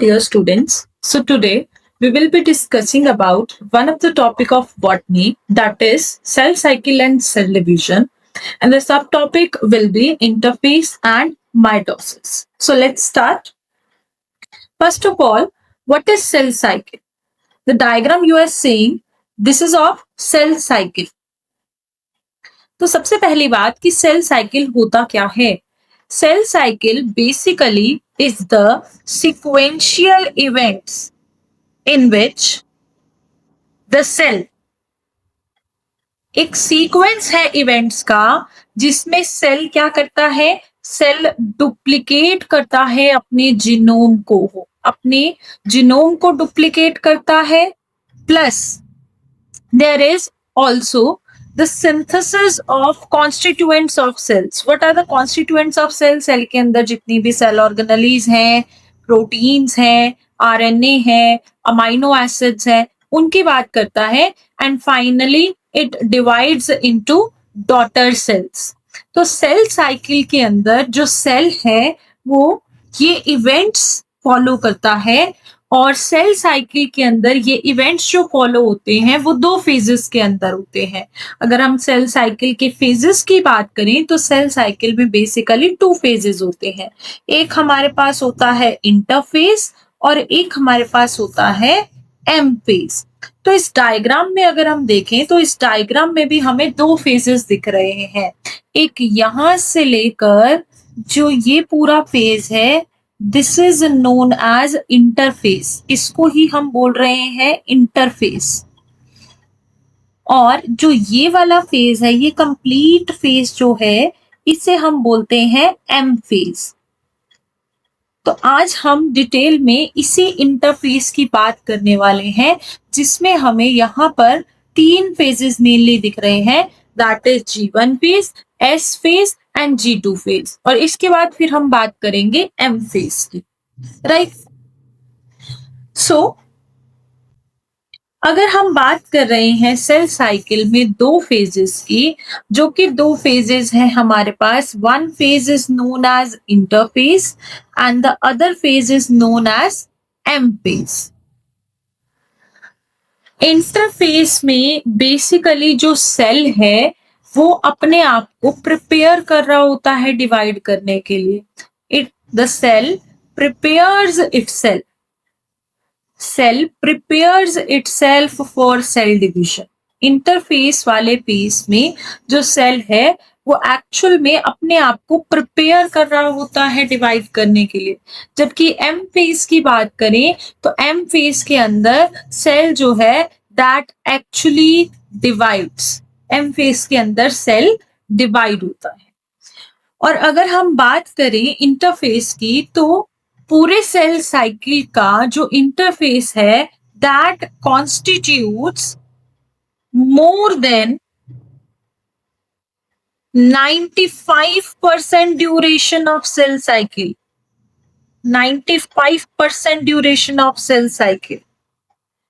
dear students. So today we will be discussing about one of the topic of botany, that is cell cycle and cell division, and the subtopic will be interphase and mitosis. So let's start. First of all, what is cell cycle? The diagram you are seeing, this is of cell cycle. तो सबसे पहली बात कि cell cycle होता क्या है? Cell cycle basically is the sequential events in which the cell, एक sequence है इवेंट्स का जिसमें सेल क्या करता है? सेल डुप्लीकेट करता है अपने जीनोम को डुप्लीकेट करता है, plus there is also the synthesis of constituents of cells. What are the constituents of cells? Cell के अंदर जितनी भी सेल ऑर्गेनेलीज हैं, प्रोटीन्स हैं, आरएनए है, अमाइनो एसिड्स है, उनकी बात करता है. And finally it divides into daughter cells. तो सेल साइकिल के अंदर जो सेल है वो ये इवेंट्स फॉलो करता है, और सेल साइकिल के अंदर ये इवेंट्स जो फॉलो होते हैं वो दो फेजेस के अंदर होते हैं. अगर हम सेल साइकिल के फेजेस की बात करें तो सेल साइकिल में बेसिकली 2 फेजेस होते हैं. एक हमारे पास होता है इंटरफेज और एक हमारे पास होता है एम फेज. तो इस डायग्राम में अगर हम देखें तो इस डायग्राम में भी हमें 2 फेजेस दिख रहे हैं. एक यहां से लेकर जो ये पूरा फेज है, this is known as interphase. इसको ही हम बोल रहे हैं इंटरफेस. और जो ये वाला फेज है, ये कंप्लीट फेज जो है, इसे हम बोलते हैं एम फेज. तो आज हम डिटेल में इसी इंटरफेस की बात करने वाले हैं, जिसमें हमें यहाँ पर 3 फेजेस मेनली दिख रहे हैं, that is G1 phase, S phase and G2 phase. और इसके बाद फिर हम बात करेंगे M फेज की, राइट. सो अगर हम बात कर रहे हैं सेल साइकिल में 2 फेजेस की, जो कि 2 फेजेस हैं हमारे पास. One phase is known as interphase and the other phase is known as M phase. Interface में बेसिकली जो सेल है वो अपने आप को प्रिपेयर कर रहा होता है डिवाइड करने के लिए. The cell prepares itself. Cell prepares itself for cell division. Interphase वाले पीस में जो सेल है वो एक्चुअल में अपने आप को प्रिपेयर कर रहा होता है डिवाइड करने के लिए. जबकि एम फेज की बात करें तो एम फेज के अंदर सेल जो है that actually divides. M phase के अंदर सेल डिवाइड होता है. और अगर हम बात करें इंटरफेस की, तो पूरे सेल साइकिल का जो इंटरफेस है that constitutes more than 95% duration of cell cycle. 95% duration of cell cycle.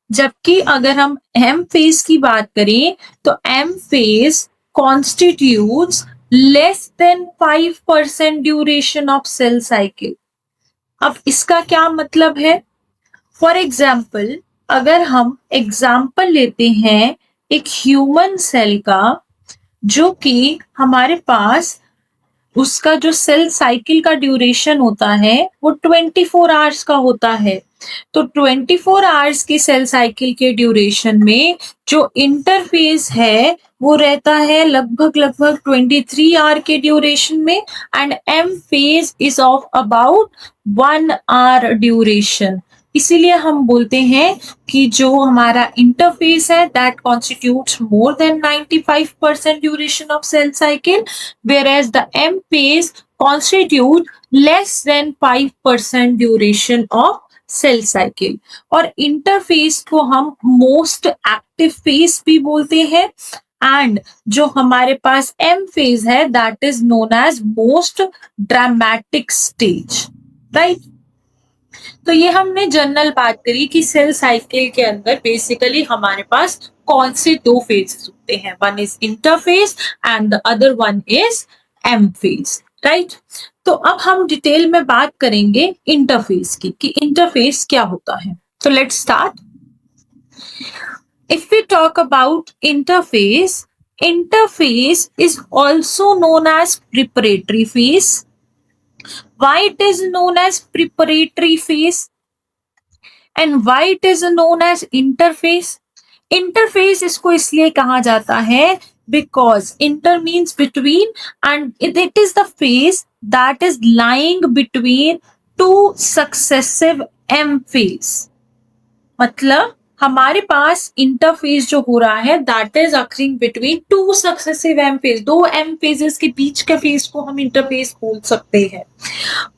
जबकि अगर हम एम फेज की बात करें तो M phase constitutes less than 5% duration of cell cycle. अब इसका क्या मतलब है? फॉर एग्जाम्पल, अगर हम एग्जाम्पल लेते हैं एक ह्यूमन सेल का, जो कि हमारे पास उसका जो सेल साइकिल का ड्यूरेशन होता है वो 24 आवर्स का होता है. तो 24 आवर्स की सेल साइकिल के ड्यूरेशन में जो इंटरफेस है वो रहता है लगभग 23 आवर के ड्यूरेशन में, and M phase is of about 1 hour duration. इसीलिए हम बोलते हैं कि जो हमारा इंटरफेस है that constitutes more than 95% duration of cell cycle, whereas the M phase constitute less than 5% duration of cell cycle. और इंटरफेस को हम मोस्ट एक्टिव फेज भी बोलते हैं, एंड जो हमारे पास एम फेज है that is known as most dramatic stage, right. तो ये हमने जनरल बात करी कि सेल साइकिल के अंदर बेसिकली हमारे पास कौन से 2 फेजेस होते हैं. One is interphase and the other one is M phase, right. तो अब हम डिटेल में बात करेंगे इंटरफेस की कि इंटरफेस क्या होता है। तो let's start. If we talk about interface, interface is also known as preparatory phase. Why it is known as preparatory phase and why it is known as interface? Interface इसको इसलिए कहा जाता है because inter means between and it is the phase that is lying between two successive M phase. मतलब हमारे पास interface जो हो रहा है that is occurring between two successive M phase, दो एम फेजेस के बीच के फेज को हम इंटरफेस बोल सकते हैं।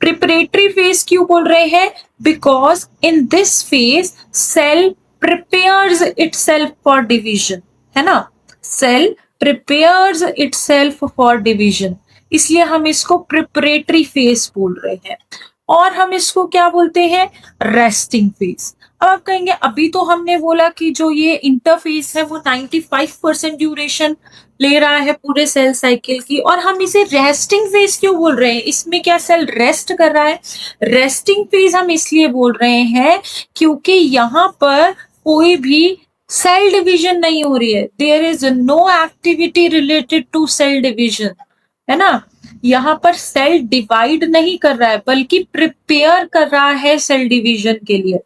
प्रिपरेटरी फेज क्यों बोल रहे हैं? Because in this phase cell prepares itself for division, है ना, cell prepares itself for division, इसलिए हम इसको प्रिपरेटरी फेज बोल रहे हैं। और हम इसको क्या बोलते हैं? Resting phase. अब आप कहेंगे अभी तो हमने बोला कि जो ये इंटरफेस है वो 95% ड्यूरेशन ले रहा है पूरे सेल साइकिल की, और हम इसे रेस्टिंग फेज क्यों बोल रहे हैं? इसमें क्या सेल रेस्ट कर रहा है? रेस्टिंग फेज हम इसलिए बोल रहे हैं क्योंकि यहाँ पर कोई भी सेल डिवीजन नहीं हो रही है। There is no activity related to cell division, है ना। यहाँ पर सेल डिवाइड नहीं कर रहा है बल्कि प्रिपेयर कर रहा है सेल डिवीजन के लिए।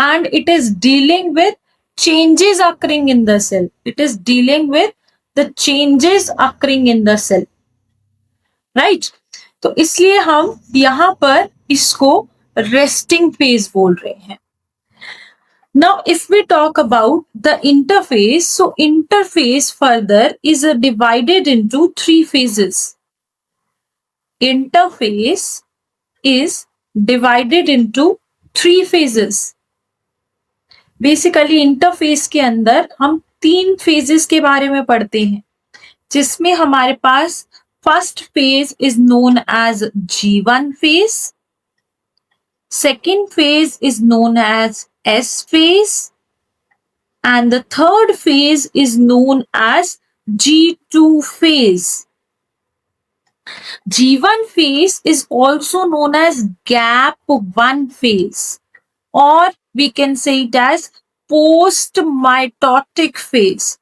And it is dealing with changes occurring in the cell, it is dealing with the changes occurring in the cell, right. तो इसलिए हम यहाँ पर इसको रेस्टिंग फेज बोल रहे हैं। Now, if we talk about the interface, so interface further is divided into three phases. Interface is divided into three phases. Basically, interface के अंदर हम तीन phases के बारे में पढ़ते हैं, जिसमें हमारे पास first phase is known as G1 phase, second phase is known as S phase, and the third phase is known as G2 phase. G1 phase is also known as gap 1 phase, or we can say it as post mitotic phase.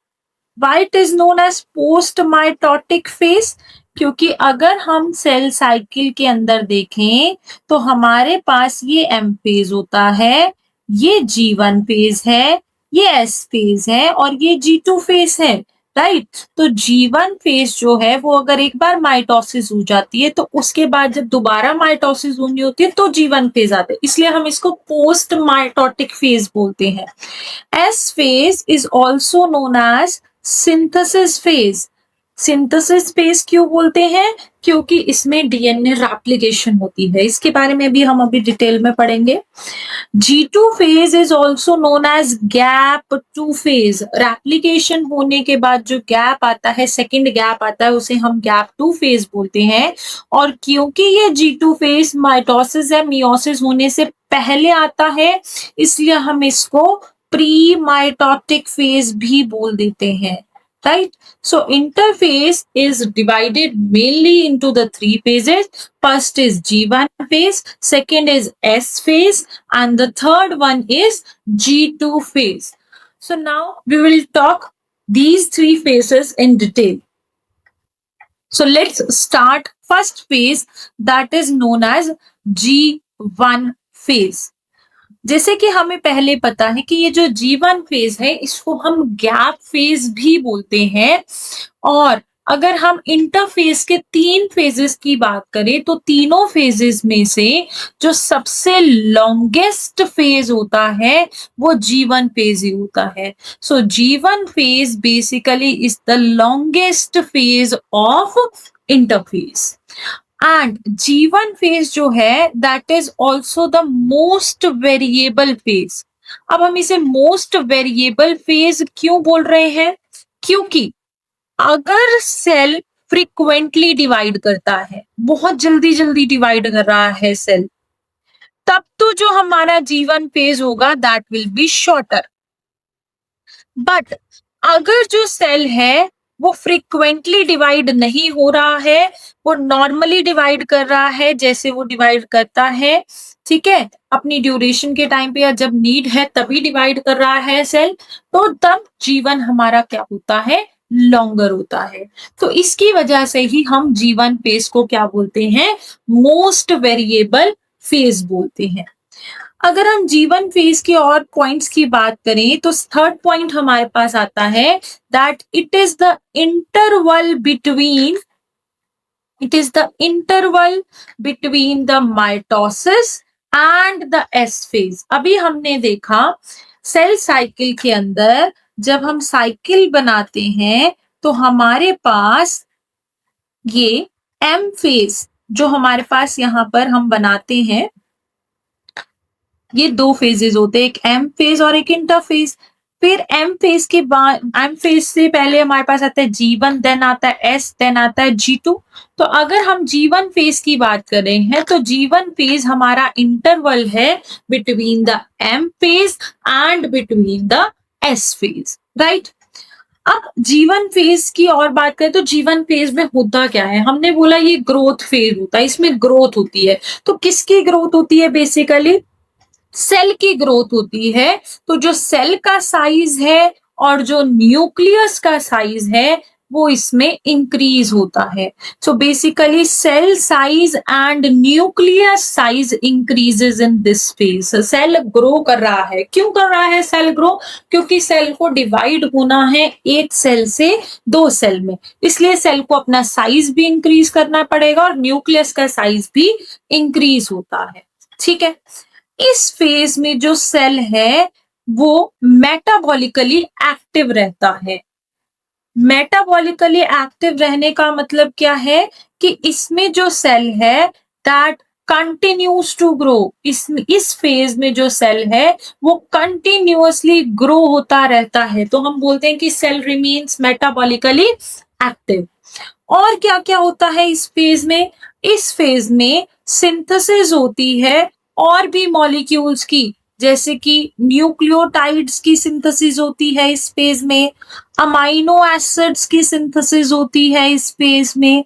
Why it is known as post mitotic phase? क्योंकि अगर हम cell cycle के अंदर देखें तो हमारे पास ये M phase होता है, ये G1 फेज है, ये S फेज है और ये G2 फेज है, राइट। तो G1 फेज जो है वो अगर एक बार माइटोसिस हो जाती है तो उसके बाद जब दोबारा माइटोसिस होनी होती है तो G1 फेज आता है, इसलिए हम इसको पोस्ट माइटोटिक फेज बोलते हैं। S phase is also known as synthesis phase. Synthesis phase क्यों बोलते हैं? क्योंकि इसमें डीएनए रेप्लिकेशन होती है, इसके बारे में भी हम अभी डिटेल में पढ़ेंगे। G2 phase is also known as gap 2 phase. Replication होने के बाद जो गैप आता है, सेकंड गैप आता है, उसे हम गैप 2 phase बोलते हैं। और क्योंकि ये G2 phase माइटोसिस या मियोसिस होने से पहले आता है, इसलिए हम इसको प्री माइटोटिक फेज भी बोल देते हैं, right? So interphase is divided mainly into the three phases. First is G1 phase, second is S phase, and the third one is G2 phase. So now we will talk these three phases in detail. So let's start first phase, that is known as G1 phase. जैसे कि हमें पहले पता है कि ये जो G1 phase है इसको हम गैप फेज भी बोलते हैं। और अगर हम इंटरफेस के तीन फेजेस की बात करें तो तीनों फेजेस में से जो सबसे लॉन्गेस्ट फेज होता है वो G1 फेज ही होता है। सो G1 phase basically is the longest phase of interface. And G1 phase जो है that is also the most variable phase. अब हम इसे मोस्ट वेरिएबल फेज क्यों बोल रहे हैं? क्योंकि अगर सेल फ्रीक्वेंटली डिवाइड करता है, बहुत जल्दी जल्दी डिवाइड कर रहा है सेल, तब तो जो हमारा G1 फेज होगा that will B shorter. But अगर जो सेल है वो फ्रीक्वेंटली डिवाइड नहीं हो रहा है, वो नॉर्मली डिवाइड कर रहा है जैसे वो डिवाइड करता है, ठीक है? अपनी ड्यूरेशन के टाइम पे या जब नीड है तभी डिवाइड कर रहा है सेल, तो तब जीवन हमारा क्या होता है? लॉन्गर होता है। तो इसकी वजह से ही हम जीवन फेज को क्या बोलते हैं? मोस्ट वेरिएबल फेज बोलते हैं। अगर हम जीवन फेज के और पॉइंट्स की बात करें तो थर्ड पॉइंट हमारे पास आता है that it is the interval between the mitosis and the S phase। अभी हमने देखा सेल साइकिल के अंदर जब हम साइकिल बनाते हैं तो हमारे पास ये एम फेज जो हमारे पास यहाँ पर हम बनाते हैं, ये दो फेजेस होते हैं, एक एम फेज और एक इंटरफेज। फिर एम फेज के बाद, एम फेज से पहले हमारे पास आता है G1, देन आता है S, देन आता है G2। तो अगर हम G1 फेज की बात कर रहे हैं तो G1 फेज हमारा इंटरवल है between the M phase and between the S phase, right? अब जीवन फेज की और बात करें तो जीवन फेज में होता क्या है? हमने बोला ये ग्रोथ फेज होता है, इसमें ग्रोथ होती है। तो किसकी ग्रोथ होती है? बेसिकली सेल की ग्रोथ होती है। तो जो सेल का साइज है और जो न्यूक्लियस का साइज है वो इसमें इंक्रीज होता है। So basically cell size and nucleus size increases in this phase. Cell grow कर रहा है। क्यों कर रहा है सेल ग्रो? क्योंकि सेल को डिवाइड होना है एक सेल से दो सेल में, इसलिए सेल को अपना साइज भी इंक्रीज करना पड़ेगा और न्यूक्लियस का साइज भी इंक्रीज होता है, ठीक है? इस फेज में जो सेल है वो मेटाबॉलिकली एक्टिव रहता है। मेटाबॉलिकली एक्टिव रहने का मतलब क्या है कि इसमें जो सेल है दैट कंटिन्यूज टू ग्रो। इस फेज में जो सेल है वो कंटिन्यूअसली ग्रो होता रहता है, तो हम बोलते हैं कि सेल रिमेन्स मेटाबॉलिकली एक्टिव। और क्या क्या होता है इस फेज में? इस फेज में सिंथेसिस होती है और भी मॉलिक्यूल्स की, जैसे कि न्यूक्लियोटाइड्स की सिंथेसिस होती है इस फेज में, अमाइनो एसिड्स की सिंथेसिस होती है इस फेज में,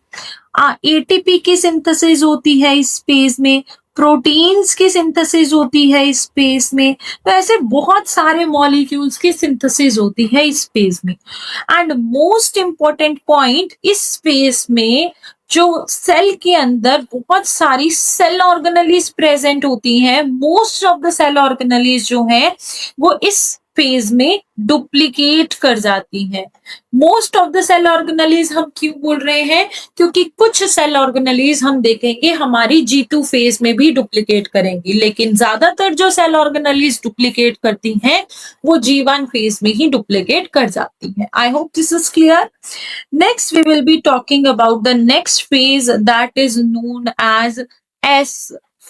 एटीपी की सिंथेसिस होती है इस फेज में, प्रोटीन्स की सिंथेसिस होती है इस फेज में। तो ऐसे बहुत सारे मॉलिक्यूल्स की सिंथेसिस होती है इस फेज में। एंड मोस्ट इंपॉर्टेंट पॉइंट, इस फेज में जो सेल के अंदर बहुत सारी सेल ऑर्गेनेलीज प्रेजेंट होती हैं। Most of the cell organelles जो है वो इस फेज में डुप्लीकेट कर जाती हैं। Most of the cell organelles हम क्यों बोल रहे हैं? क्योंकि कुछ सेल ऑर्गेनेलीज हम देखेंगे हमारी G2 फेज में भी डुप्लीकेट करेंगी, लेकिन ज्यादातर जो सेल ऑर्गेनेलीज डुप्लीकेट करती हैं वो G1 फेज में ही डुप्लीकेट कर जाती हैं। I hope this is clear. Next, we will be talking about the next phase that is known as S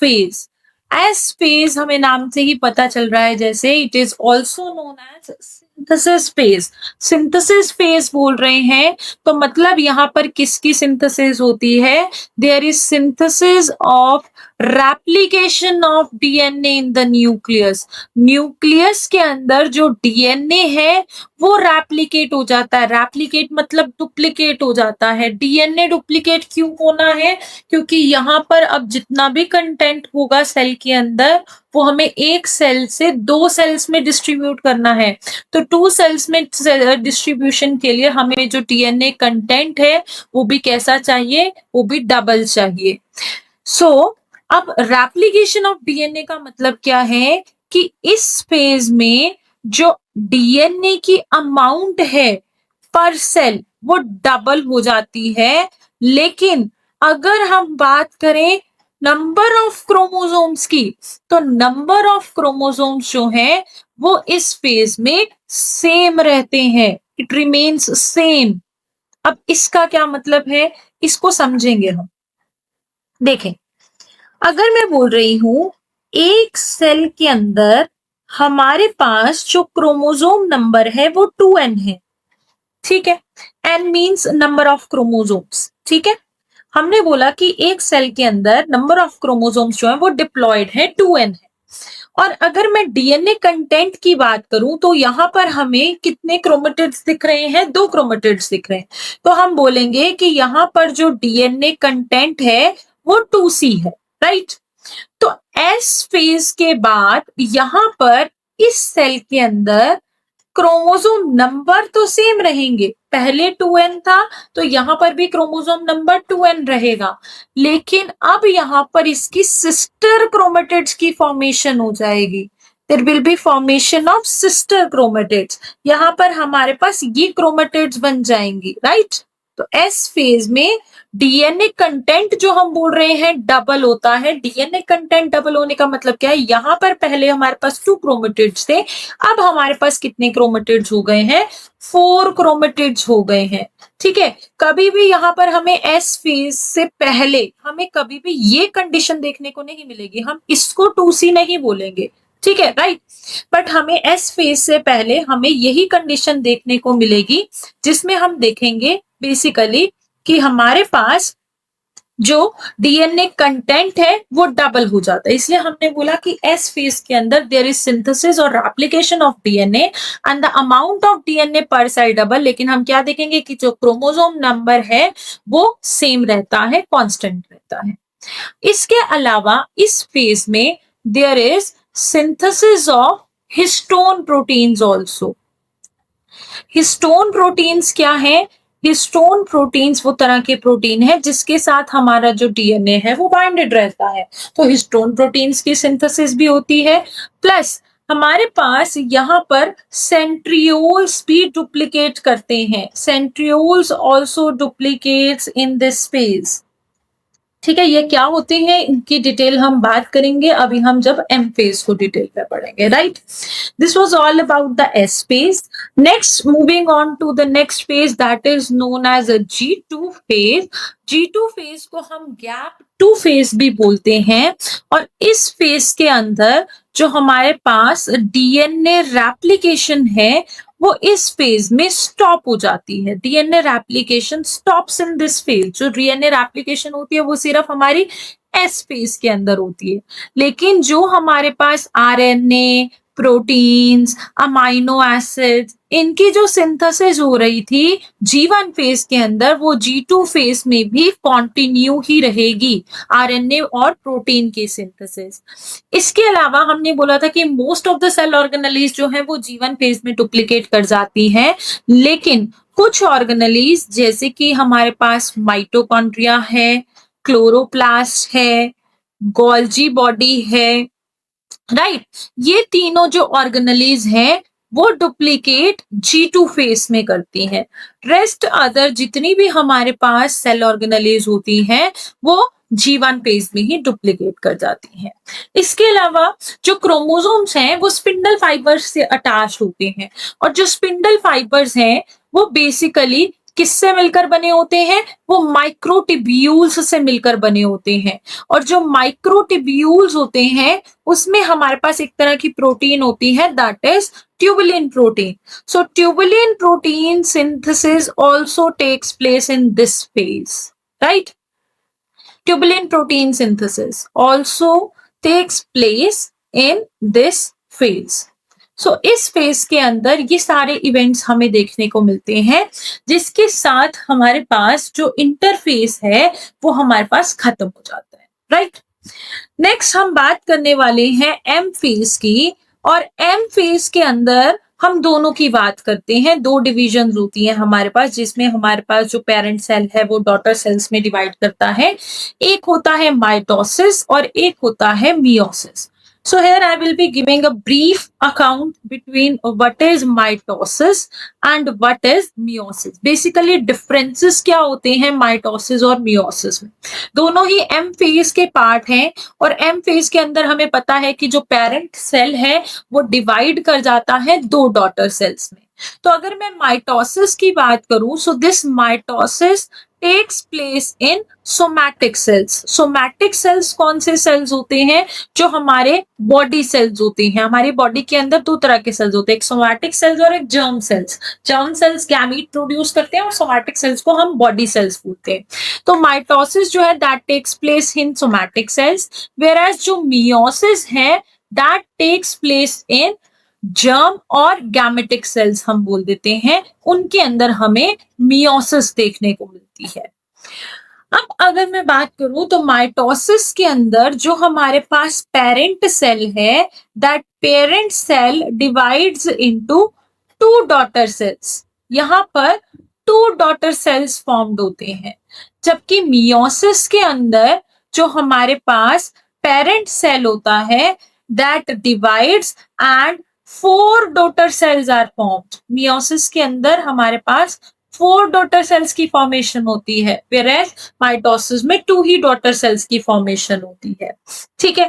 phase। S phase हमें नाम से ही पता चल रहा है, जैसे it is also known as synthesis phase। synthesis phase बोल रहे हैं तो मतलब यहाँ पर किसकी synthesis होती है? There is synthesis of replication of DNA in the nucleus। Nucleus के अंदर जो डीएनए है वो रेप्लिकेट हो जाता है। रेप्लिकेट मतलब डुप्लीकेट हो जाता है। डीएनए डुप्लीकेट क्यों होना है? क्योंकि यहाँ पर अब जितना भी कंटेंट होगा सेल के अंदर वो हमें एक सेल से दो सेल्स में डिस्ट्रीब्यूट करना है। तो 2 सेल्स में डिस्ट्रीब्यूशन के लिए हमें जो डीएनए कंटेंट है वो भी कैसा चाहिए? वो भी डबल चाहिए। सो अब रेप्लिकेशन ऑफ डीएनए का मतलब क्या है कि इस फेज में जो डीएनए की अमाउंट है पर सेल वो डबल हो जाती है। लेकिन अगर हम बात करें नंबर ऑफ क्रोमोसोम्स की, तो नंबर ऑफ क्रोमोसोम्स जो है वो इस फेज में सेम रहते हैं। It remains same. अब इसका क्या मतलब है? इसको समझेंगे हम। देखें, अगर मैं बोल रही हूं एक सेल के अंदर हमारे पास जो क्रोमोसोम नंबर है वो 2n है, ठीक है? n means number of chromosomes, ठीक है? हमने बोला कि एक सेल के अंदर नंबर ऑफ क्रोमोसोम्स जो है वो डिप्लॉयड है 2n है, और अगर मैं डीएनए कंटेंट की बात करूं तो यहाँ पर हमें कितने क्रोमेटिड्स दिख रहे हैं? 2 क्रोमेटिड्स दिख रहे हैं। तो हम बोलेंगे कि यहाँ पर जो डीएनए कंटेंट है वो 2C है, राइट? तो एस फेज के बाद यहाँ पर इस सेल के अंदर क्रोमोसोम नंबर तो सेम रहेंगे, पहले 2n था तो यहाँ पर भी क्रोमोसोम नंबर 2n रहेगा, लेकिन अब यहाँ पर इसकी सिस्टर क्रोमेटिड्स की फॉर्मेशन हो जाएगी। There will be formation of sister chromatids. यहाँ पर हमारे पास ये क्रोमेटिड्स बन जाएंगी, राइट? तो एस फेज में डीएनए कंटेंट जो हम बोल रहे हैं डबल होता है। डीएनए कंटेंट डबल होने का मतलब क्या है? यहाँ पर पहले हमारे पास 2 क्रोमेटिड्स थे, अब हमारे पास कितने क्रोमेटिड्स हो गए हैं? 4 क्रोमेटिड्स हो गए हैं। ठीक है, कभी भी यहाँ पर हमें एस फेज से पहले हमें कभी भी ये कंडीशन देखने को नहीं मिलेगी, हम इसको 2C नहीं बोलेंगे, ठीक है, राइट? बट हमें एस फेज से पहले हमें यही कंडीशन देखने को मिलेगी, जिसमें हम देखेंगे बेसिकली कि हमारे पास जो डीएनए कंटेंट है वो डबल हो जाता है। इसलिए हमने बोला कि एस फेज के अंदर देयर इज सिंथेसिस और application of DNA and the amount of DNA पर सेल डबल, लेकिन हम क्या देखेंगे कि जो क्रोमोसोम नंबर है वो सेम रहता है, कांस्टेंट रहता है। इसके अलावा इस फेज में there is synthesis of histone proteins also. Histone proteins क्या है? हिस्टोन प्रोटीन्स वो तरह के प्रोटीन है जिसके साथ हमारा जो डीएनए है वो बाइंडेड रहता है, तो हिस्टोन प्रोटीन्स की सिंथेसिस भी होती है। प्लस हमारे पास यहाँ पर सेंट्रियोल्स भी डुप्लीकेट करते हैं। Centrioles also duplicates in this phase. ठीक है, ये क्या होते हैं इनकी डिटेल हम बात करेंगे अभी हम जब एम फेज को डिटेल में पढ़ेंगे, right? This was all about the S phase. Next, moving on to the next phase that is known as a G2 phase. G2 phase को हम गैप 2 फेज भी बोलते हैं, और इस फेज के अंदर जो हमारे पास डीएनए रेप्लिकेशन है वो इस फेज में स्टॉप हो जाती है। DNA replication stops in this phase. जो डीएनए रेप्लिकेशन होती है वो सिर्फ हमारी एस फेज के अंदर होती है, लेकिन जो हमारे पास आरएनए, प्रोटीन्स, अमाइनो एसिड्स, इनकी जो सिंथेसिस हो रही थी G1 फेज के अंदर वो G2 फेज में भी कंटिन्यू ही रहेगी, आरएनए और प्रोटीन की सिंथेसिस। इसके अलावा हमने बोला था कि most of the cell organelles जो है वो G1 फेज में डुप्लीकेट कर जाती हैं, लेकिन कुछ ऑर्गेनेलीज जैसे कि हमारे पास माइटोकॉन्ड्रिया है, क्लोरोप्लास्ट है, गोल्जी बॉडी है, राइट? ये तीनों जो ऑर्गेनेलीज हैं वो डुप्लीकेट G2 फेज में करती हैं। रेस्ट अदर जितनी भी हमारे पास सेल ऑर्गेनेलीज होती हैं वो G1 फेज में ही डुप्लीकेट कर जाती हैं। इसके अलावा जो क्रोमोसोम्स हैं वो स्पिंडल फाइबर्स से अटैच होते हैं, और जो स्पिंडल फाइबर्स हैं वो बेसिकली किससे मिलकर बने होते हैं? वो माइक्रोट्यूब्यूल्स से मिलकर बने होते हैं, और जो माइक्रोट्यूब्यूल्स होते हैं उसमें हमारे पास एक तरह की प्रोटीन होती है that is tubulin protein. So tubulin protein synthesis also takes place in this phase, right? Tubulin protein synthesis also takes place in this phase. So इस फेज के अंदर ये सारे इवेंट्स हमें देखने को मिलते हैं, जिसके साथ हमारे पास जो इंटरफेस है वो हमारे पास खत्म हो जाता है, राइट? नेक्स्ट हम बात करने वाले हैं एम फेज की, और एम फेज के अंदर हम दोनों की बात करते हैं। 2 डिविजन होती हैं हमारे पास, जिसमें हमारे पास जो पेरेंट सेल है वो डॉटर सेल्स में डिवाइड करता है। एक होता है माइटोसिस और एक होता है meiosis. So here I will be giving a brief account between what is mitosis and what is meiosis. Basically differences क्या होते हैं mitosis और meiosis में? दोनों ही M phase के पार्ट हैं, और M phase के अंदर हमें पता है कि जो पेरेंट सेल है वो डिवाइड कर जाता है 2 डॉटर सेल्स में। तो अगर मैं माइटोसिस की बात करूं, so this mitosis takes place in somatic cells. Somatic cells कौन से सेल्स होते हैं? जो हमारे बॉडी सेल्स होते हैं। हमारी बॉडी के अंदर 2 तरह के सेल्स होते हैं, एक सोमैटिक सेल्स और एक germ cells. Germ cells gamete produce करते हैं और सोमैटिक सेल्स को हम बॉडी सेल्स बोलते हैं। तो माइटोसिस जो है that takes place in somatic cells, whereas जो मियोसिस है that takes place in germ और गैमेटिक सेल्स हम बोल देते हैं, उनके अंदर हमें मियोसिस देखने को मिलती है। अब अगर मैं बात करूं तो माइटोसिस के अंदर जो हमारे पास पेरेंट सेल है, that parent cell divides into two daughter cells. यहाँ पर टू डॉटर सेल्स फॉर्म्ड होते हैं, जबकि मियोसिस के अंदर जो हमारे पास पेरेंट सेल होता है, that divides and four daughter cells are formed. Meiosis के अंदर हमारे पास फोर डॉटर सेल्स की फॉर्मेशन होती है, whereas माइटोसिस में टू ही डॉटर सेल्स की फॉर्मेशन होती है। ठीक है,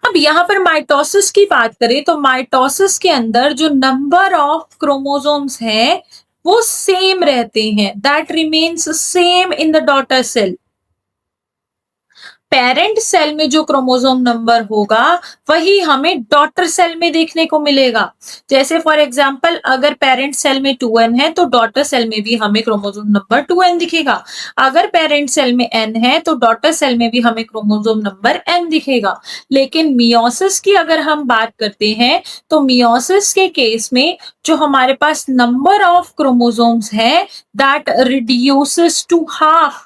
अब यहाँ पर माइटोसिस की बात करें तो माइटोसिस के अंदर जो नंबर ऑफ क्रोमोसोम्स है वो सेम रहते हैं, that remains same in the daughter cell. Parent cell में जो क्रोमोसोम नंबर होगा वही हमें डॉटर सेल में देखने को मिलेगा। जैसे फॉर एग्जांपल अगर पेरेंट सेल में 2n है तो डॉटर सेल में भी हमें क्रोमोसोम नंबर 2n दिखेगा। अगर पेरेंट सेल में n है तो डॉटर सेल में भी हमें क्रोमोसोम नंबर n दिखेगा। लेकिन मियोसिस की अगर हम बात करते हैं तो मियोसिस के केस में जो हमारे पास नंबर ऑफ क्रोमोसोम्स है that reduces to half.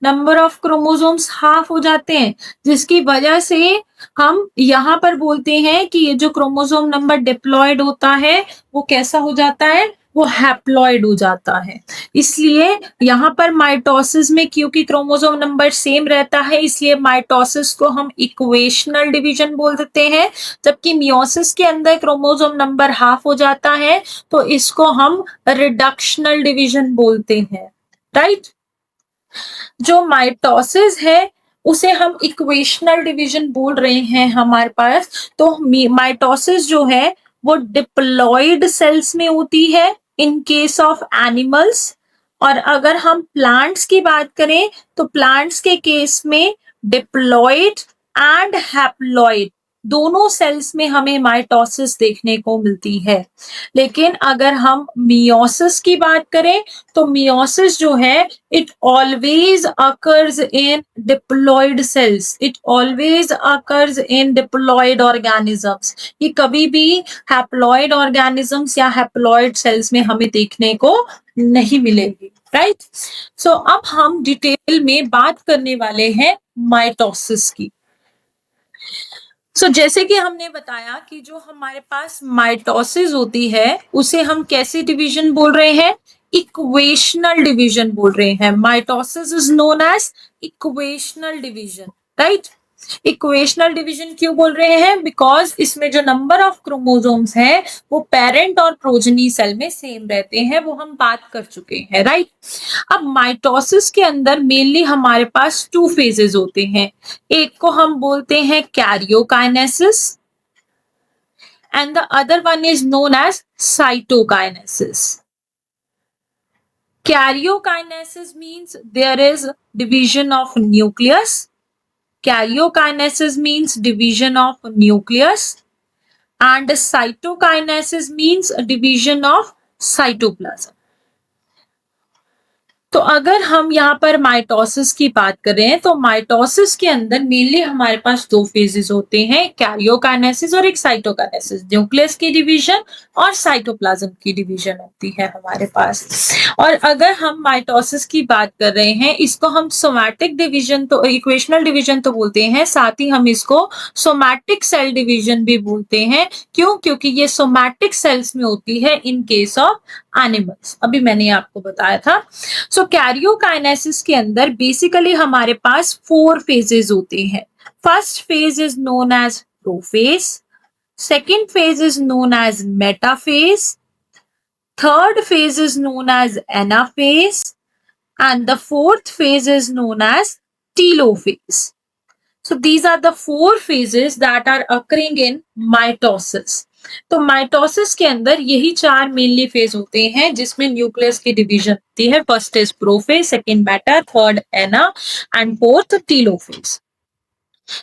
Number of chromosomes half हो जाते हैं, जिसकी वजह से हम यहाँ पर बोलते हैं कि ये जो क्रोमोसोम नंबर डिप्लॉयड होता है वो कैसा हो जाता है, वो हैप्लॉयड हो जाता है। इसलिए यहाँ पर माइटोसिस में क्योंकि क्रोमोसोम नंबर सेम रहता है, इसलिए माइटोसिस को हम इक्वेशनल डिवीजन बोल देते हैं। जबकि मियोसिस के अंदर क्रोमोसोम नंबर हाफ हो जाता है तो इसको हम रिडक्शनल डिवीजन बोलते हैं, राइट। जो माइटोसिस है उसे हम इक्वेशनल डिवीजन बोल रहे हैं हमारे पास। तो माइटोसिस जो है वो डिप्लॉयड सेल्स में होती है इन केस ऑफ एनिमल्स, और अगर हम प्लांट्स की बात करें तो प्लांट्स के केस में डिप्लॉयड एंड हैप्लॉयड दोनों सेल्स में हमें माइटोसिस देखने को मिलती है। लेकिन अगर हम मियोसिस की बात करें तो मियोसिस जो है it always occurs in diploid cells, it always occurs in diploid organisms। ये कभी भी हैप्लॉइड ऑर्गेनिजम्स या हैप्लॉइड सेल्स में हमें देखने को नहीं मिलेगी, राइट। सो अब हम डिटेल में बात करने वाले हैं माइटोसिस की। जैसे कि हमने बताया कि जो हमारे पास माइटोसिस होती है उसे हम कैसे डिवीजन बोल रहे हैं, इक्वेशनल डिवीजन बोल रहे हैं। Mitosis is known as equational division, right. Equational division क्यों बोल रहे हैं, बिकॉज इसमें जो नंबर ऑफ क्रोमोसोम्स है वो पेरेंट और प्रोजनी सेल में सेम रहते हैं, वो हम बात कर चुके हैं, राइट। अब माइटोसिस के अंदर मेनली हमारे पास टू फेजेस होते हैं। एक को हम बोलते हैं karyokinesis and the other one is known as cytokinesis. Karyokinesis means there is division of nucleus. Karyokinesis means division of nucleus, and cytokinesis means division of cytoplasm. तो अगर हम यहाँ पर माइटोसिस की बात करें तो माइटोसिस के अंदर मेनली हमारे पास दो फेजेस होते हैं, कैरियोकाइनेसिस और एक साइटोकाइनेसिस। न्यूक्लियस की डिवीजन और साइटोप्लाज्म की डिवीजन होती है हमारे पास। और अगर हम माइटोसिस की बात कर रहे हैं, इसको हम सोमैटिक डिवीजन तो इक्वेशनल डिवीजन तो बोलते हैं, साथ ही हम इसको सोमैटिक सेल डिवीजन भी बोलते हैं। क्यों? क्योंकि ये सोमैटिक सेल्स में होती है इन केस ऑफ एनिमल्स, अभी मैंने आपको बताया था। सो कैरियोकाइनेसिस के अंदर बेसिकली हमारे पास 4 फेजेस होते हैं। First phase is known as prophase, second phase is known as metaphase, third phase is known as anaphase, and the fourth phase is known as telophase. So these are the 4 phases that are occurring in mitosis. तो mitosis के अंदर यही 4 mainly phase होते हैं जिसमें nucleus की division होती है। First is prophase, second meta, third ana and fourth telophase.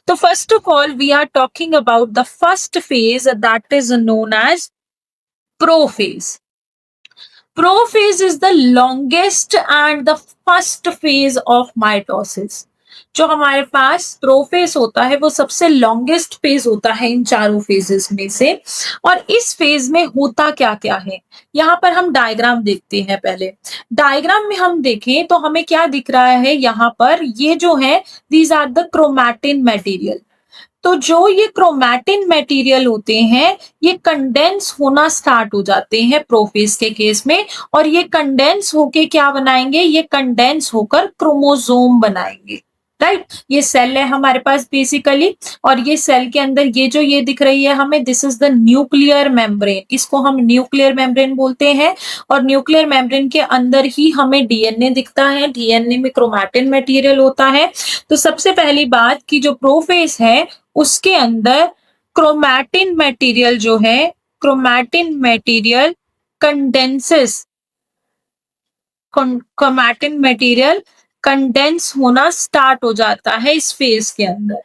तो first of all we are talking about the first phase that is known as prophase. Prophase is the longest and the first phase of mitosis. जो हमारे पास prophase होता है वो सबसे longest phase होता है इन चारों फेजेस में से। और इस फेज में होता क्या-क्या है? यहाँ पर हम डायग्राम देखते हैं पहले। डायग्राम में हम देखें तो हमें क्या दिख रहा है यहाँ पर, ये जो है these are the chromatin material. तो जो ये क्रोमैटिन मटेरियल होते हैं, ये कंडेंस होना स्टार्ट हो जाते हैं प्रोफेज के केस में, और ये कंडेंस होके क्या बनाएंगे, ये कंडेंस होकर क्रोमोसोम बनाएंगे। राइट, ये सेल है हमारे पास बेसिकली, और ये सेल के अंदर ये जो ये दिख रही है हमें, this is the nuclear membrane, इसको हम न्यूक्लियर मेम्ब्रेन बोलते हैं। और न्यूक्लियर मेम्ब्रेन के अंदर ही हमें डीएनए दिखता है, डीएनए में क्रोमैटिन मटेरियल होता है। तो सबसे पहली बात कि जो प्रोफेज है उसके अंदर क्रोमैटिन मटेरियल जो है, chromatin material condenses, chromatin material condense होना स्टार्ट हो जाता है इस फेज के अंदर।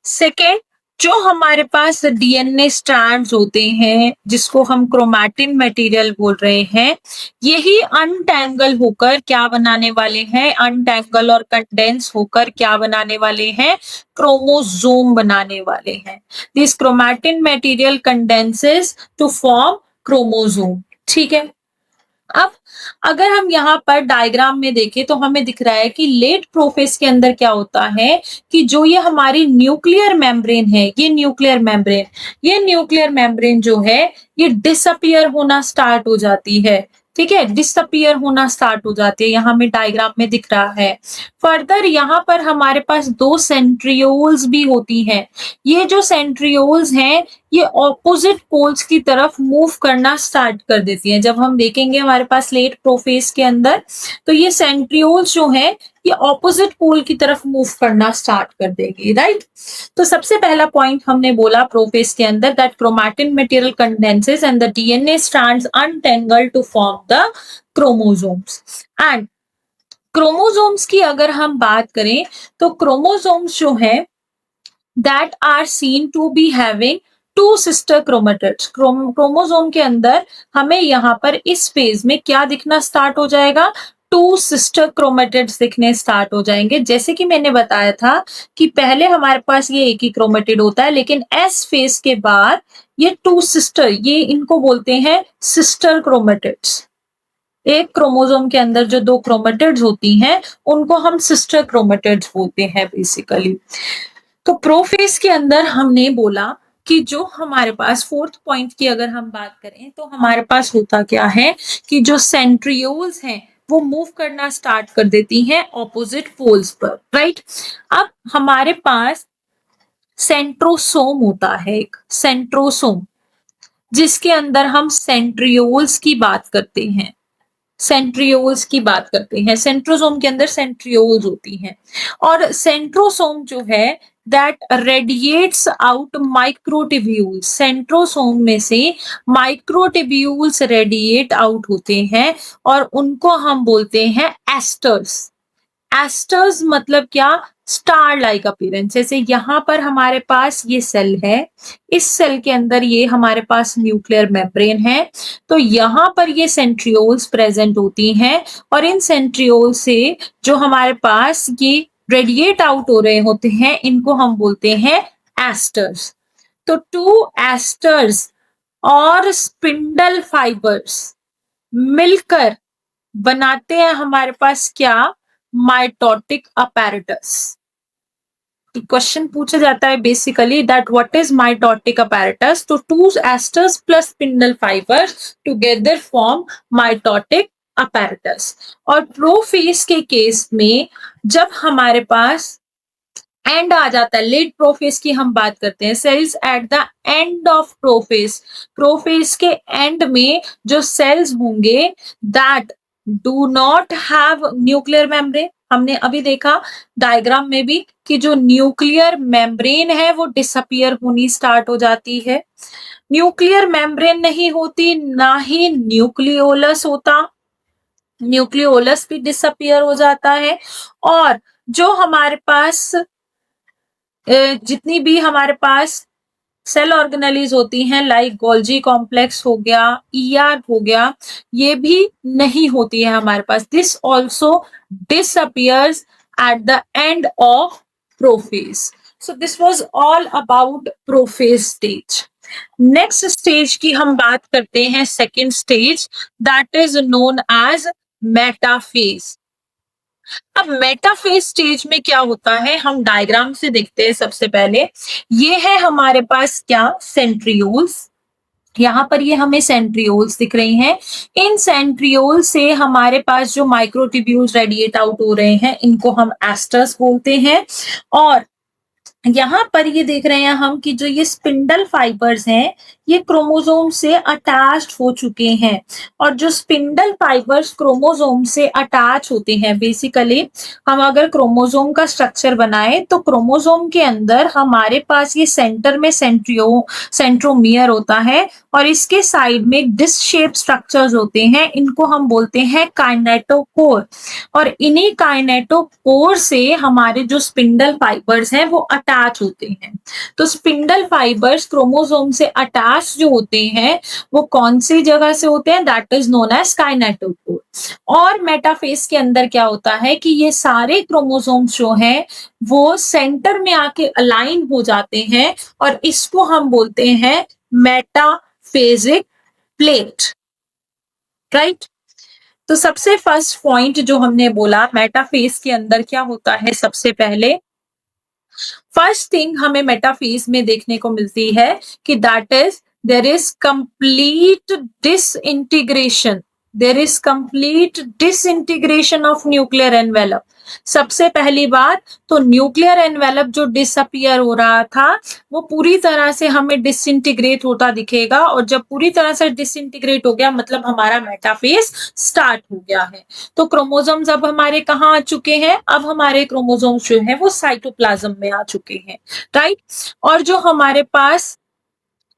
सेकेंड, जो हमारे पास डीएनए स्ट्रैंड्स होते हैं जिसको हम क्रोमैटिन मटेरियल बोल रहे हैं, यही अनटैंगल होकर क्या बनाने वाले हैं, अनटैंगल और कंडेंस होकर क्या बनाने वाले हैं, क्रोमोसोम बनाने वाले हैं। This chromatin material condenses to form chromosome. ठीक है, अब अगर हम यहाँ पर डायग्राम में देखें तो हमें दिख रहा है कि लेट प्रोफेज के अंदर क्या होता है कि जो ये हमारी न्यूक्लियर मेम्ब्रेन है, ये न्यूक्लियर मेम्ब्रेन जो है ये डिसअपियर होना स्टार्ट हो जाती है। ठीक है, डिसअपियर होना स्टार्ट हो जाती है, यहाँ हमें डायग्राम में दिख रहा है। फर्दर यहाँ पर हमारे पास दो सेंट्रियोल्स भी होती हैं। ये जो सेंट्रियोल्स हैं ये ऑपोजिट पोल्स की तरफ मूव करना स्टार्ट कर देती है। जब हम देखेंगे हमारे पास लेट प्रोफेज के अंदर, तो ये सेंट्रियोल्स जो है ये ऑपोजिट पोल की तरफ मूव करना स्टार्ट कर देगी। राइट, तो सबसे पहला पॉइंट हमने बोला प्रोफेज के अंदर, that chromatin material condenses and the DNA strands untangle to form the chromosomes. And chromosomes की अगर हम बात करें तो क्रोमोसोम्स जो है that are seen to be having two sister chromatids. Chromosome के अंदर हमें यहाँ पर इस फेज में क्या दिखना स्टार्ट हो जाएगा, टू सिस्टर क्रोमेटिड्स दिखने स्टार्ट हो जाएंगे। जैसे कि मैंने बताया था कि पहले हमारे पास ये एक ही क्रोमेटिड होता है, लेकिन एस फेज के बाद ये टू सिस्टर, ये इनको बोलते हैं सिस्टर क्रोमेटिड्स। एक क्रोमोसोम के अंदर जो दो क्रोमेटिड्स होती हैं उनको हम सिस्टर क्रोमेटिड्स बोलते हैं बेसिकली। तो प्रोफेज के अंदर हमने बोला कि जो हमारे पास फोर्थ पॉइंट की अगर हम बात करें तो हमारे पास होता क्या है कि जो सेंट्रियोल्स हैं वो मूव करना स्टार्ट कर देती हैं ऑपोजिट पोल्स पर। राइट, अब हमारे पास सेंट्रोसोम होता है, एक सेंट्रोसोम, जिसके अंदर हम सेंट्रियोल्स की बात करते हैं, सेंट्रियोल्स की बात करते हैं। सेंट्रोसोम के अंदर सेंट्रियोल्स होती हैं, और सेंट्रोसोम जो है that radiates out microtubules. Centrosome में से माइक्रोट्यूब्यूल्स रेडिएट आउट होते हैं और उनको हम बोलते हैं एस्टर्स। एस्टर्स मतलब क्या, स्टार लाइक अपीयरेंस। जैसे यहाँ पर हमारे पास ये सेल है, इस सेल के अंदर ये हमारे पास न्यूक्लियर मेम्ब्रेन है, तो यहाँ पर ये सेंट्रियोल्स प्रेजेंट होती हैं, और इन सेंट्रियोल से जो हमारे पास ये रेडिएट आउट हो रहे होते हैं इनको हम बोलते हैं एस्टर्स। तो टू एस्टर्स और स्पिंडल फाइबर्स मिलकर बनाते हैं हमारे पास क्या, माइटोटिक अपैरेटस। क्वेश्चन पूछा जाता है basically that what is mitotic apparatus. तो two asters plus spindle fibres together form mitotic apparatus. और प्रोफेज के केस में जब हमारे पास एंड आ जाता है, लेट प्रोफेज की हम बात करते हैं, cells at the end of prophase, prophase के एंड में जो सेल्स होंगे that do not have nuclear membrane. हमने अभी देखा डायग्राम में भी कि जो न्यूक्लियर मेम्ब्रेन है वो डिसअपियर होनी स्टार्ट हो जाती है। न्यूक्लियर मेम्ब्रेन नहीं होती, ना ही न्यूक्लियोलस होता, न्यूक्लियोलस भी डिसअपियर हो जाता है। और जो हमारे पास जितनी भी हमारे पास सेल ऑर्गेनेलीज होती हैं लाइक गोल्जी कॉम्प्लेक्स हो गया, ईआर हो गया, ये भी नहीं होती है हमारे पास। This also disappears at the end of prophase. So this was all about prophase stage. Next stage की हम बात करते हैं, second stage, that is known as metaphase. अब मेटाफेज स्टेज में क्या होता है, हम डायग्राम से देखते हैं। सबसे पहले ये है हमारे पास क्या, सेंट्रियोल्स। यहाँ पर ये हमें सेंट्रियोल्स दिख रही हैं। इन सेंट्रियोल से हमारे पास जो माइक्रोट्यूब्यूल्स रेडिएट आउट हो रहे हैं, इनको हम एस्टर्स बोलते हैं। और यहाँ पर ये देख रहे हैं हम कि जो ये स्पिंडल फाइबर्स हैं, ये क्रोमोसोम से अटैच्ड हो चुके हैं। और जो स्पिंडल फाइबर्स क्रोमोसोम से अटैच होते हैं, बेसिकली हम अगर क्रोमोसोम का स्ट्रक्चर बनाए तो क्रोमोसोम के अंदर हमारे पास ये सेंटर में सेंट्रोमियर होता है और इसके साइड में डिस्क शेप स्ट्रक्चर्स होते हैं, इनको हम बोलते हैं काइनेटोकोर। और इन्हीं काइनेटोकोर से हमारे जो स्पिंडल फाइबर्स हैं वो अटैच होते हैं। तो स्पिंडल फाइबर्स क्रोमोसोम से अटैच जो होते हैं वो कौन सी जगह से होते हैं, that is known as kinetochore. और मेटाफेज के अंदर क्या होता है कि ये सारे क्रोमोसोम्स जो हैं वो सेंटर में आके अलाइन हो जाते हैं और इसको हम बोलते हैं मेटाफेजिक प्लेट, राइट। तो सबसे फर्स्ट पॉइंट जो हमने बोला, मेटाफेज के अंदर क्या होता है, सबसे पहले फर्स्ट थिंग हमें मेटाफेज में देखने को मिलती है कि that is there is complete disintegration, there is complete disintegration of nuclear envelope. सबसे पहली बात तो न्यूक्लियर एनवेलप जो डिसअपियर हो रहा था वो पूरी तरह से हमें डिसइंटीग्रेट होता दिखेगा। और जब पूरी तरह से डिसइंटीग्रेट हो गया मतलब हमारा मेटाफेज स्टार्ट हो गया है। तो क्रोमोसोम्स अब हमारे कहाँ आ चुके हैं, अब हमारे क्रोमोसोम्स जो है वो साइटोप्लाज्म में आ चुके हैं, राइट। और जो हमारे पास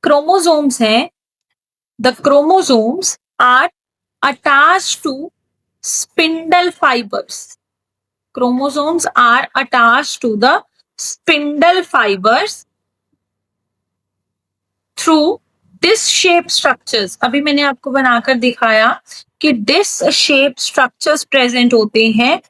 क्रोमोसोम्स हैं, the chromosomes are attached to spindle fibres, chromosomes are attached to the spindle fibers through disc shaped structures। अभी मैंने आपको बनाकर दिखाया कि disc shaped structures present होते हैं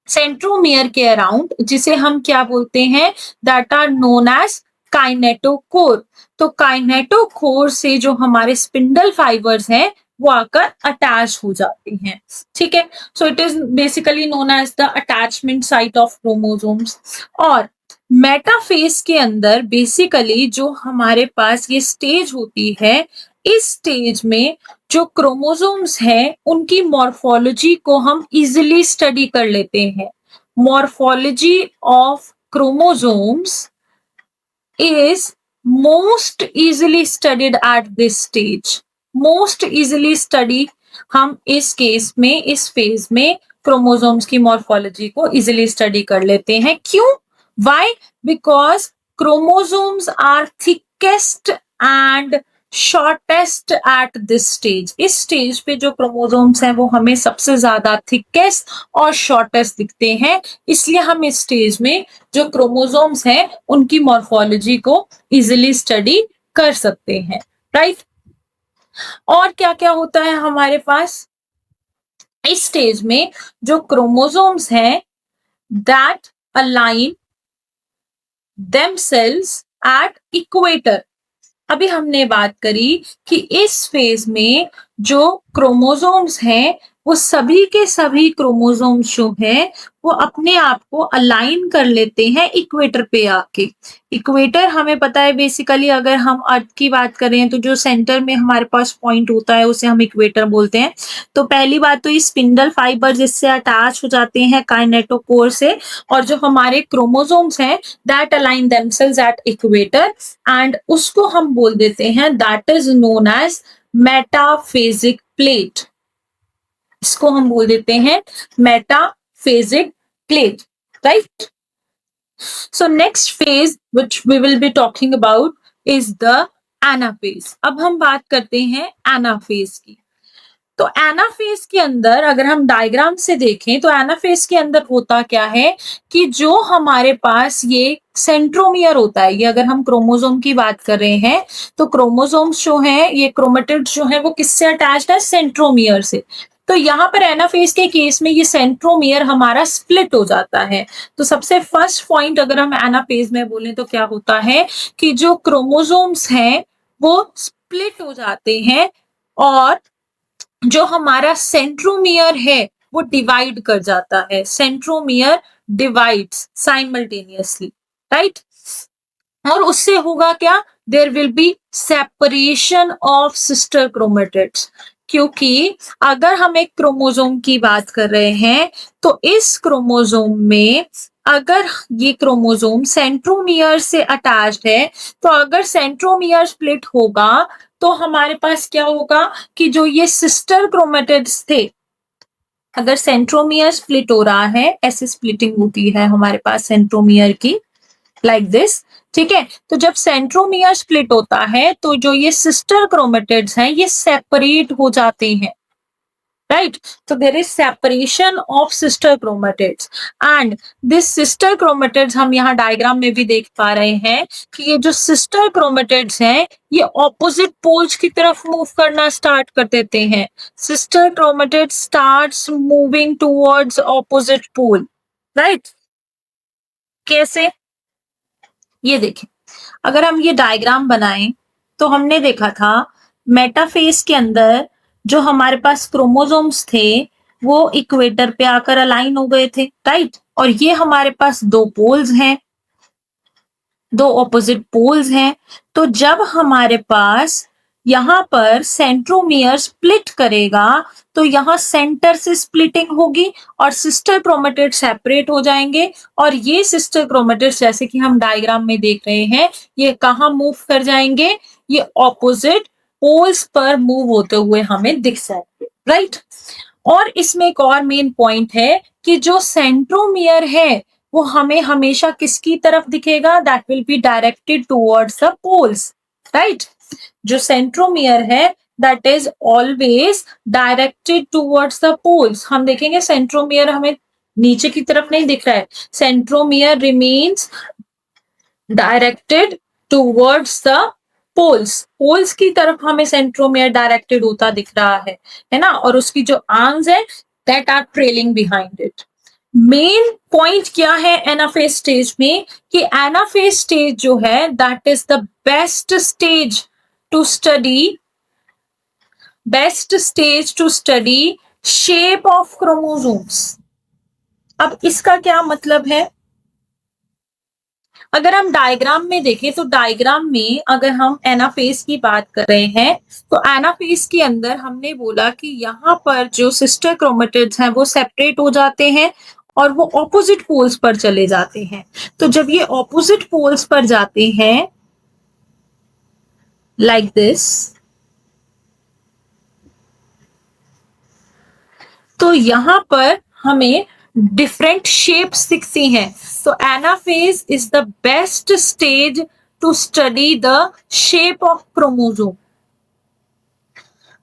सेंट्रोमियर के अराउंड, जिसे हम क्या बोलते हैं, that are known as kinetochore. तो काइनेटोकोर से जो हमारे स्पिंडल फाइबर्स हैं वो आकर अटैच हो जाती हैं, ठीक है। So it is basically known as the attachment site of chromosomes. और मेटाफेज के अंदर बेसिकली जो हमारे पास ये स्टेज होती है, इस स्टेज में जो क्रोमोसोम्स हैं उनकी मॉर्फोलॉजी को हम इजिली स्टडी कर लेते हैं। Morphology of chromosomes is most easily studied at this stage। most easily study हम इस केस में, इस फेज में क्रोमोसोम्स की मॉर्फोलॉजी को इजिली स्टडी कर लेते हैं। क्यों? Why? Because chromosomes are thickest and shortest at this stage. इस स्टेज पे जो क्रोमोसोम्स हैं वो हमें सबसे ज्यादा थिकेस्ट और शॉर्टेस्ट दिखते हैं, इसलिए हम इस स्टेज में जो क्रोमोसोम्स हैं उनकी मॉर्फोलॉजी को इजिली स्टडी कर सकते हैं, राइट। और क्या क्या होता है हमारे पास इस स्टेज में, जो क्रोमोसोम्स हैं that align themselves at equator. अभी हमने बात करी कि इस फेज में जो क्रोमोसोम्स हैं वो सभी के सभी क्रोमोसोम्स जो हैं वो अपने आप को अलाइन कर लेते हैं इक्वेटर पे आके। इक्वेटर हमें पता है बेसिकली, अगर हम अर्थ की बात करें तो जो सेंटर में हमारे पास पॉइंट होता है उसे हम इक्वेटर बोलते हैं। तो पहली बात तो ये स्पिंडल फाइबर जिससे अटैच हो जाते हैं काइनेटोकोर से, और जो हमारे क्रोमोसोम्स हैं that align themselves at equator, and उसको हम बोल देते हैं that is known as metaphasic plate. इसको हम बोल देते हैं metaphasic plate, right? So next phase which we will be talking about is the anaphase। अब हम बात करते हैं एनाफेज की। तो एनाफेज के अंदर अगर हम डायग्राम से देखें तो एनाफेज के अंदर होता क्या है कि जो हमारे पास ये सेंट्रोमियर होता है, ये अगर हम क्रोमोसोम की बात कर रहे हैं तो क्रोमोसोम्स जो हैं, ये क्रोमेटिड्स जो हैं वो किससे अटैच्ड है, सेंट्रोमियर से। तो यहाँ पर एनाफेज के केस में ये सेंट्रोमियर हमारा स्प्लिट हो जाता है। तो सबसे फर्स्ट पॉइंट अगर हम एनाफेज में बोलें तो क्या होता है कि जो क्रोमोसोम्स हैं वो स्प्लिट हो जाते हैं और जो हमारा सेंट्रोमियर है वो डिवाइड कर जाता है। Centromere divides simultaneously, right? और उससे होगा क्या? There will be separation of sister chromatids. क्योंकि अगर हम एक क्रोमोसोम की बात कर रहे हैं तो इस क्रोमोसोम में अगर ये क्रोमोसोम सेंट्रोमियर से अटैच्ड है तो अगर सेंट्रोमियर स्प्लिट होगा तो हमारे पास क्या होगा कि जो ये सिस्टर क्रोमेटिड्स थे, अगर सेंट्रोमियर स्प्लिट हो रहा है, ऐसे स्प्लिटिंग होती है हमारे पास सेंट्रोमियर की, लाइक दिस, ठीक है? तो जब सेंट्रोमियर स्प्लिट होता है तो जो ये सिस्टर क्रोमेटिड्स हैं ये सेपरेट हो जाते हैं, राइट? तो there is separation of sister chromatids and this sister chromatids हम यहाँ डायग्राम में भी देख पा रहे हैं कि ये जो सिस्टर क्रोमेटिड्स हैं ये ऑपोजिट पोल्स की तरफ मूव करना स्टार्ट कर देते हैं। Sister chromatid starts moving towards opposite pole, right? कैसे? ये देखें, अगर हम ये डायग्राम बनाएं तो हमने देखा था मेटाफेज के अंदर जो हमारे पास क्रोमोसोम्स थे वो इक्वेटर पे आकर अलाइन हो गए थे, राइट? और ये हमारे पास दो पोल्स हैं, दो ऑपोजिट पोल्स हैं। तो जब हमारे पास यहाँ पर सेंट्रोमियर स्प्लिट करेगा तो यहाँ सेंटर से स्प्लिटिंग होगी और सिस्टर क्रोमेटिड सेपरेट हो जाएंगे और ये सिस्टर क्रोमेटिड जैसे कि हम डायग्राम में देख रहे हैं ये कहाँ मूव कर जाएंगे? ये ऑपोजिट पोल्स पर मूव होते हुए हमें दिख जाएंगे, राइट? और इसमें एक और मेन पॉइंट है कि जो सेंट्रोमियर है वो हमें हमेशा किसकी तरफ दिखेगा? That will be directed towards the poles, right? जो सेंट्रोमियर है that is always directed towards the poles. हम देखेंगे सेंट्रोमियर हमें नीचे की तरफ नहीं दिख रहा है, centromere remains directed towards the poles. Poles की तरफ हमें सेंट्रोमियर डायरेक्टेड होता दिख रहा है ना? और उसकी जो आर्म्स है that are trailing behind it. Main point क्या है एनाफेज स्टेज में कि एनाफेज स्टेज जो है that is the best stage to study shape of chromosomes. अब इसका क्या मतलब है? अगर हम डायग्राम में देखें तो डायग्राम में अगर हम एनाफेज की बात कर रहे हैं तो एनाफेज के अंदर हमने बोला कि यहाँ पर जो सिस्टर क्रोमेटिड्स हैं वो सेपरेट हो जाते हैं और वो ऑपोजिट पोल्स पर चले जाते हैं। तो जब ये ऑपोजिट पोल्स पर जाते हैं लाइक दिस, तो यहाँ पर हमें डिफरेंट शेप्स दिखती हैं। तो anaphase is the best stage to study the shape of chromosome.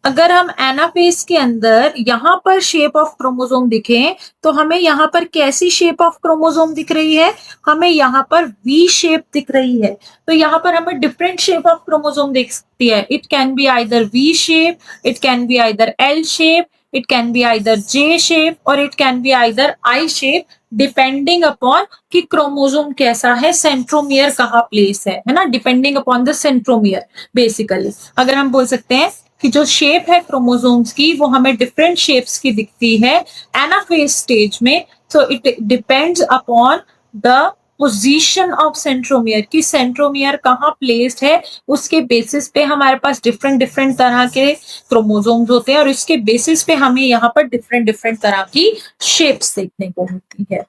अगर हम एनाफेज के अंदर यहाँ पर शेप ऑफ क्रोमोसोम दिखें तो हमें यहाँ पर कैसी शेप ऑफ क्रोमोसोम दिख रही है? हमें यहाँ पर वी शेप दिख रही है। तो यहाँ पर हमें डिफरेंट शेप ऑफ क्रोमोसोम दिख सकती है। It can be either V shape, it can be either L shape, it can be either J shape और it can be either I shape depending upon कि क्रोमोसोम कैसा है, centromere कहाँ place है ना? Depending upon the centromere basically. अगर हम बोल सकते हैं कि जो शेप है क्रोमोसोम्स की वो हमें डिफरेंट शेप्स की दिखती है एनाफेज स्टेज में। So it depends upon the position of centromere कि सेंट्रोमियर कहाँ प्लेस्ड है, उसके बेसिस पे हमारे पास डिफरेंट डिफरेंट तरह के क्रोमोसोम्स होते हैं और इसके बेसिस पे हमें यहाँ पर डिफरेंट डिफरेंट तरह की शेप्स देखने को मिलती है।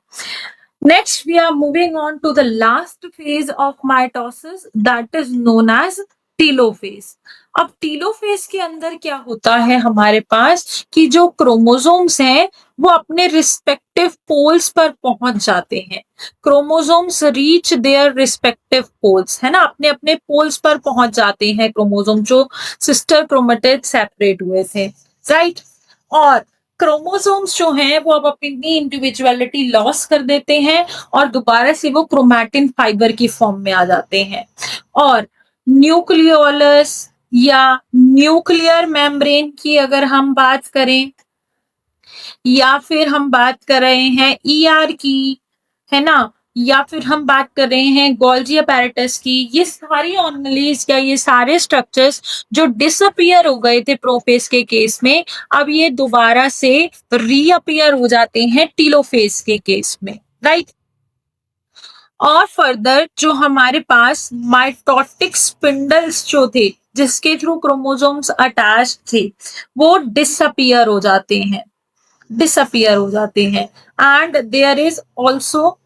Next we are moving on to the last phase of mitosis that is known as telophase. अब टीलोफेज के अंदर क्या होता है हमारे पास कि जो क्रोमोसोम्स हैं वो अपने रिस्पेक्टिव पोल्स पर पहुंच जाते हैं। Chromosomes reach their respective poles, है ना? अपने अपने पोल्स पर पहुंच जाते हैं क्रोमोसोम जो सिस्टर क्रोमेटिड सेपरेट हुए थे, राइट? और क्रोमोसोम्स जो हैं वो अब अपनी इंडिविजुअलिटी लॉस कर देते हैं और दोबारा से वो क्रोमैटिन फाइबर की फॉर्म में आ जाते हैं। और न्यूक्लियोलस या न्यूक्लियर मेम्ब्रेन की अगर हम बात करें या फिर हम बात कर रहे हैं ईआर की, है ना? या फिर हम बात कर रहे हैं गोल्जी अपैरेटस की। ये सारी ऑर्गेनेलीज या ये सारे स्ट्रक्चर्स जो डिसअपियर हो गए थे प्रोफेज के केस में, अब ये दोबारा से रीअपियर हो जाते हैं टीलोफेज के केस में, राइट? और फर्दर जो हमारे पास माइटोटिक स्पिंडल्स जो थे, जिसके थ्रू क्रोमोसोम्स अटैच थे, वो डिसअपियर हो जाते हैं and there is also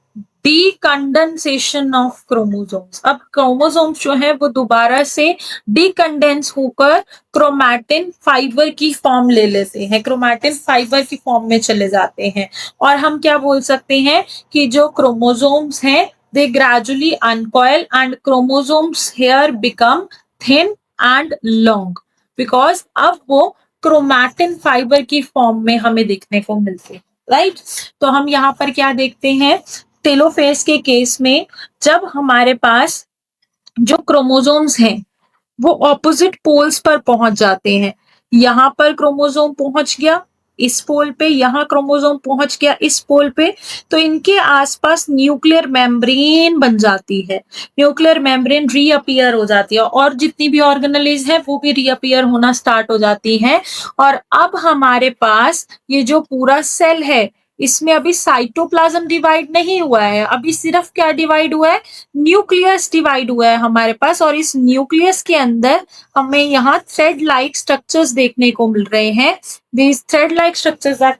decondensation of chromosomes. अब क्रोमोसोम्स जो है वो दोबारा से डीकंडेंस होकर क्रोमैटिन फाइबर की फॉर्म ले लेते हैं, क्रोमैटिन फाइबर की फॉर्म में चले जाते हैं। और हम क्या बोल सकते हैं कि जो क्रोमोसोम्स हैं they gradually uncoil and chromosomes here become thin and long because अब वो क्रोमैटिन फाइबर की फॉर्म में हमें देखने को मिलते हैं, राइट? तो हम यहाँ पर क्या देखते हैं, टेलोफेज के केस में जब हमारे पास जो क्रोमोसोम्स हैं वो ऑपोजिट पोल्स पर पहुंच जाते हैं। यहाँ पर क्रोमोसोम पहुंच गया इस पोल पे, यहाँ क्रोमोसोम पहुंच गया इस पोल पे, तो इनके आसपास न्यूक्लियर मेम्ब्रेन बन जाती है, न्यूक्लियर मेम्ब्रेन रीअपियर हो जाती है और जितनी भी ऑर्गेनेलीज है वो भी रीअपियर होना स्टार्ट हो जाती हैं। और अब हमारे पास ये जो पूरा सेल है इसमें अभी साइटोप्लाज्म डिवाइड नहीं हुआ है, अभी सिर्फ क्या डिवाइड हुआ है, न्यूक्लियस डिवाइड हुआ है हमारे पास। और इस न्यूक्लियस के अंदर हमें यहाँ थ्रेड लाइक स्ट्रक्चर्स देखने को मिल रहे हैं। These thread like structures are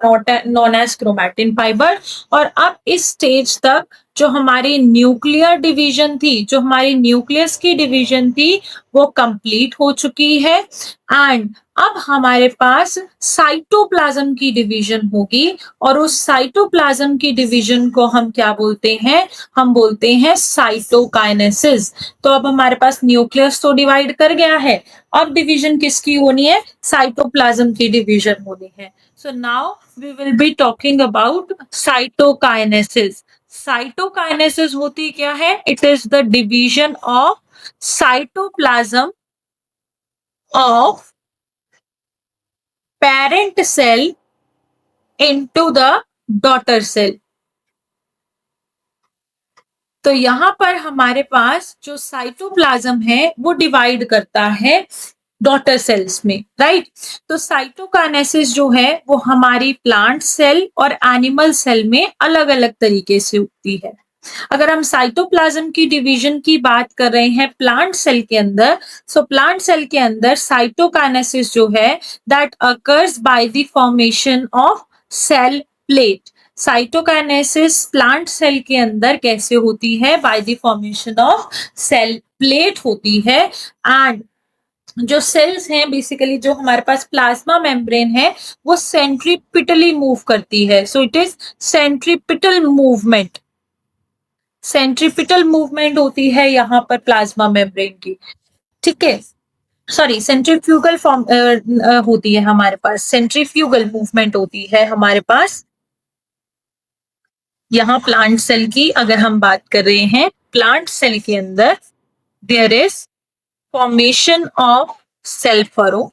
known as chromatin fiber। और अब इस स्टेज तक जो हमारी न्यूक्लियर डिवीजन थी, जो हमारी न्यूक्लियस की डिवीजन थी, वो कंप्लीट हो चुकी है एंड अब हमारे पास साइटोप्लाज्म की डिवीजन होगी। और उस साइटोप्लाज्म की डिवीजन को हम क्या बोलते हैं, हम बोलते हैं साइटोकाइनेसिस। तो अब हमारे पास न्यूक्लियस तो डिवाइड कर गया है, अब डिवीजन किसकी होनी है, साइटोप्लाज्म की डिवीजन होनी है। So now we will be talking about cytokinesis. Cytokinesis होती क्या है, it is the division of cytoplasm of parent cell into the daughter cell। तो यहाँ पर हमारे पास जो साइटोप्लाज्म है वो डिवाइड करता है डॉटर सेल्स में, राइट? तो साइटोकाइनेसिस जो है वो हमारी प्लांट सेल और एनिमल सेल में अलग अलग तरीके से होती है। अगर हम साइटोप्लाज्म की डिवीजन की बात कर रहे हैं प्लांट सेल के अंदर, सो प्लांट सेल के अंदर साइटोकाइनेसिस जो है that occurs by the formation of cell plate. Cytokinesis plant cell के अंदर कैसे होती है, by the formation of cell plate होती है। एंड जो सेल्स हैं बेसिकली जो हमारे पास प्लाज्मा मेम्ब्रेन है वो सेंट्रीपिटली मूव करती है। So it is centripetal movement, centripetal movement होती है यहाँ पर प्लाज्मा मेम्ब्रेन की, ठीक है? सॉरी, सेंट्रीफ्यूगल फॉर्म होती है हमारे पास, सेंट्रीफ्यूगल मूवमेंट होती है हमारे पास। यहाँ प्लांट सेल की अगर हम बात कर रहे हैं, प्लांट सेल के अंदर there is formation of cell furrow,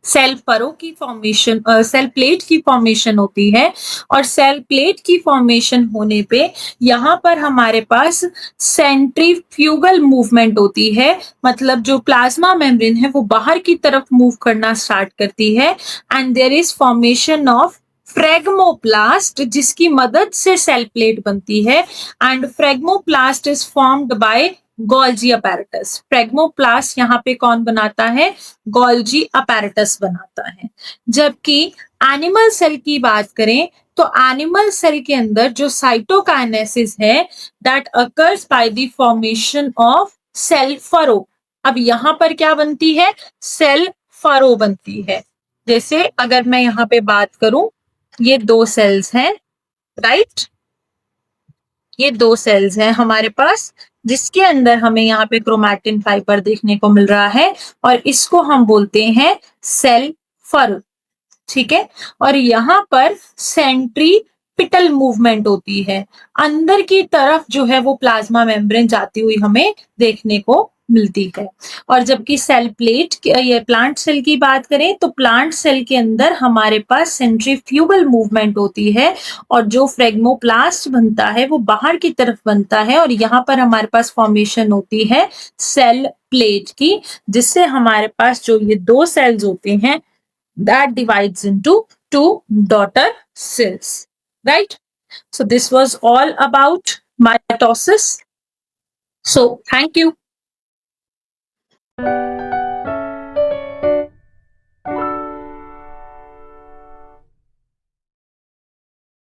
cell furrow की फॉर्मेशन, सेल प्लेट की फॉर्मेशन होती है। और सेल प्लेट की फॉर्मेशन होने पे यहाँ पर हमारे पास सेंट्रीफ्यूगल मूवमेंट होती है, मतलब जो प्लाज्मा मेम्ब्रेन है वो बाहर की तरफ मूव करना स्टार्ट करती है and there is formation of phragmoplast, जिसकी मदद से सेल प्लेट बनती है। And phragmoplast is formed by Golgi apparatus. Phragmoplast यहाँ पे कौन बनाता है, गोल्जी अपैरेटस बनाता है। जबकि एनिमल सेल की बात करें तो एनिमल सेल के अंदर जो साइटोकाइनेसिस है that occurs by the formation of cell furrow. अब यहाँ पर क्या बनती है, सेल फरो बनती है। जैसे अगर मैं यहाँ पे बात करूं, ये दो सेल्स हैं, राइट? ये दो सेल्स हैं हमारे पास जिसके अंदर हमें यहाँ पे क्रोमैटिन फाइबर देखने को मिल रहा है और इसको हम बोलते हैं सेल फरो, ठीक है? और यहाँ पर सेंट्रीपिटल मूवमेंट होती है, अंदर की तरफ जो है वो प्लाज्मा मेम्ब्रेन जाती हुई हमें देखने को मिलती है। और जबकि सेल प्लेट ये प्लांट सेल की बात करें तो प्लांट सेल के अंदर हमारे पास सेंट्रीफ्यूगल मूवमेंट होती है और जो फ्रेगमोप्लास्ट बनता है वो बाहर की तरफ बनता है और यहाँ पर हमारे पास फॉर्मेशन होती है सेल प्लेट की, जिससे हमारे पास जो ये दो सेल्स होते हैं that divides into two daughter cells, right? So this was all about mitosis. So thank you.